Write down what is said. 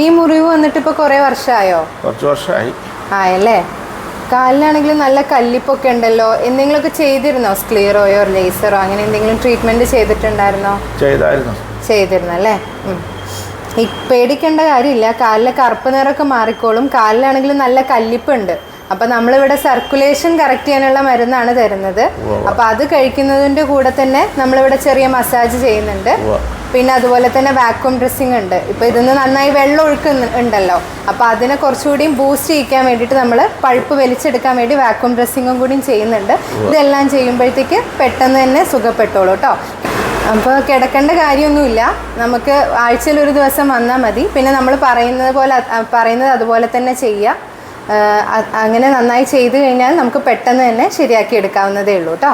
ഈ മുറിവ് വന്നിട്ട് ഇപ്പോൾ കുറേ വർഷമായോ? കുറച്ച് വർഷമായി. ആയല്ലേ. കാലിലാണെങ്കിലും നല്ല കല്ലിപ്പൊക്കെ ഉണ്ടല്ലോ. എന്തെങ്കിലുമൊക്കെ ചെയ്തിരുന്നോ? സ്ക്ലീറോയോ ലേസറോ അങ്ങനെ എന്തെങ്കിലും ട്രീറ്റ്മെന്റ് ചെയ്തിട്ടുണ്ടായിരുന്നോ? ചെയ്തിരുന്നല്ലേ. പേടിക്കേണ്ട കാര്യമില്ല. കാലിലെ കറുപ്പ് നിറമൊക്കെ മാറിക്കോളും. കാലിലാണെങ്കിലും നല്ല കല്ലിപ്പുണ്ട്. അപ്പം നമ്മളിവിടെ സർക്കുലേഷൻ കറക്റ്റ് ചെയ്യാനുള്ള മരുന്നാണ് തരുന്നത്. അപ്പം അത് കഴിക്കുന്നതിൻ്റെ കൂടെ തന്നെ നമ്മളിവിടെ ചെറിയ മസാജ് ചെയ്യുന്നുണ്ട്. പിന്നെ അതുപോലെ തന്നെ വാക്വം ഡ്രസ്സിങ് ഉണ്ട്. ഇപ്പം ഇതിന്ന് നന്നായി വെള്ളം ഒഴുക്കുന്നുണ്ടല്ലോ. അപ്പം അതിനെ കുറച്ചുകൂടിയും ബൂസ്റ്റ് ചെയ്യിക്കാൻ വേണ്ടിയിട്ട് നമ്മൾ പഴുപ്പ് വലിച്ചെടുക്കാൻ വേണ്ടി വാക്വം ഡ്രസ്സിങ്ങും കൂടിയും ചെയ്യുന്നുണ്ട്. ഇതെല്ലാം ചെയ്യുമ്പോഴത്തേക്ക് പെട്ടെന്ന് തന്നെ സുഖപ്പെട്ടോളൂ കേട്ടോ. അപ്പോൾ കിടക്കേണ്ട കാര്യമൊന്നുമില്ല. നമുക്ക് ആഴ്ചയിൽ ഒരു ദിവസം വന്നാൽ മതി. പിന്നെ നമ്മൾ പറയുന്നത് അതുപോലെ തന്നെ ചെയ്യുക. അങ്ങനെ നന്നായി ചെയ്തു കഴിഞ്ഞാൽ നമുക്ക് പെട്ടെന്ന് തന്നെ ശരിയാക്കി എടുക്കാവുന്നതേ ഉള്ളൂ കേട്ടോ.